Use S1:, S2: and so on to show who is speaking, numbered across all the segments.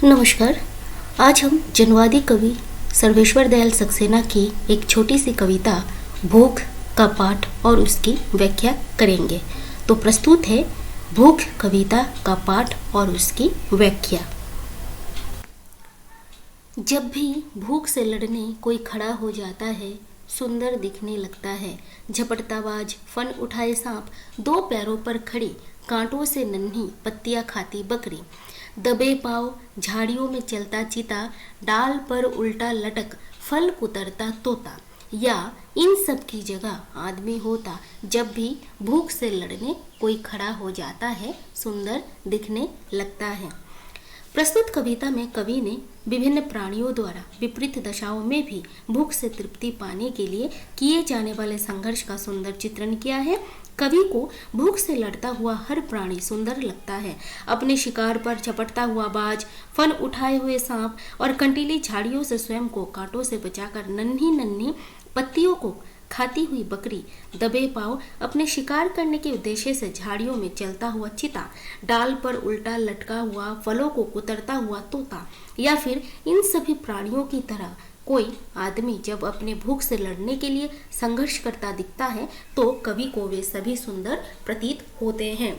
S1: नमस्कार। आज हम जनवादी कवि सर्वेश्वर दयाल सक्सेना की एक छोटी सी कविता भूख का पाठ और उसकी व्याख्या करेंगे। तो प्रस्तुत है भूख कविता का पाठ और उसकी व्याख्या। जब भी भूख से लड़ने कोई खड़ा हो जाता है, सुंदर दिखने लगता है। झपटताबाज फन उठाए सांप, दो पैरों पर खड़ी, कांटों से नन्ही पत्तियां खाती बकरी। दबे पाव झाड़ियों में चलता चीता, डाल पर उल्टा लटक फल कुतरता तोता। या इन सब की जगह आदमी होता जब भी भूख से लड़ने कोई खड़ा हो जाता है, सुंदर दिखने लगता है। प्रस्तुत कविता में कवि ने विभिन्न प्राणियों द्वारा विपरीत दशाओं में भी भूख से तृप्ति पाने के लिए किए जाने वाले संघर्ष का सुंदर चित्रण किया है। कवि को भूख से लड़ता हुआ हर प्राणी सुंदर लगता है। अपने शिकार पर झपटता हुआ बाज, फन उठाए हुए सांप और कंटीली झाड़ियों से स्वयं को कांटों से बचाकर नन्ही नन्ही पत्तियों को खाती हुई बकरी, दबे पांव अपने शिकार करने के उद्देश्य से झाड़ियों में चलता हुआ चीता, डाल पर उल्टा लटका हुआ फलों को कुतरता हुआ तोता, या फिर इन सभी प्राणियों की तरह कोई आदमी जब अपने भूख से लड़ने के लिए संघर्ष करता दिखता है तो कवि को वे सभी सुंदर प्रतीत होते हैं।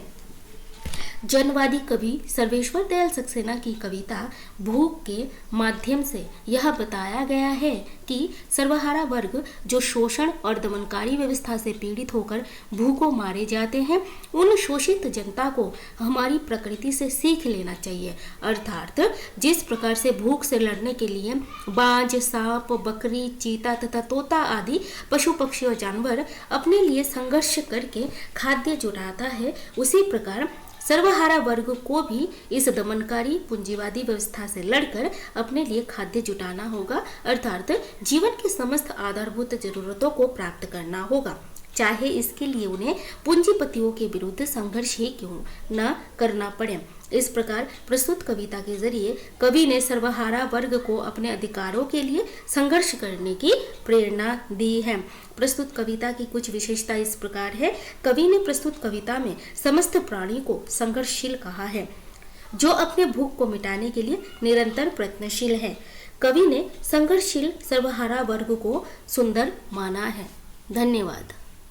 S1: जनवादी कवि सर्वेश्वर दयाल सक्सेना की कविता भूख के माध्यम से यह बताया गया है कि सर्वहारा वर्ग जो शोषण और दमनकारी व्यवस्था से पीड़ित होकर भूखों मारे जाते हैं, उन शोषित जनता को हमारी प्रकृति से सीख लेना चाहिए। अर्थात जिस प्रकार से भूख से लड़ने के लिए बाज, सांप, बकरी, चीता तथा तोता आदि पशु पक्षी और जानवर अपने लिए संघर्ष करके खाद्य जुटाता है, उसी प्रकार सर्वहारा वर्ग को भी इस दमनकारी पूंजीवादी व्यवस्था से लड़कर अपने लिए खाद्य जुटाना होगा। अर्थात जीवन की समस्त आधारभूत जरूरतों को प्राप्त करना होगा, चाहे इसके लिए उन्हें पूंजीपतियों के विरुद्ध संघर्ष ही क्यों न करना पड़े। इस प्रकार प्रस्तुत कविता के जरिए कवि ने सर्वहारा वर्ग को अपने अधिकारों के लिए संघर्ष करने की प्रेरणा दी है। प्रस्तुत कविता की कुछ विशेषता इस प्रकार है। कवि ने प्रस्तुत कविता में समस्त प्राणी को संघर्षशील कहा है, जो अपने भूख को मिटाने के लिए निरंतर प्रयत्नशील है। कवि ने संघर्षशील सर्वहारा वर्ग को सुंदर माना है। धन्यवाद।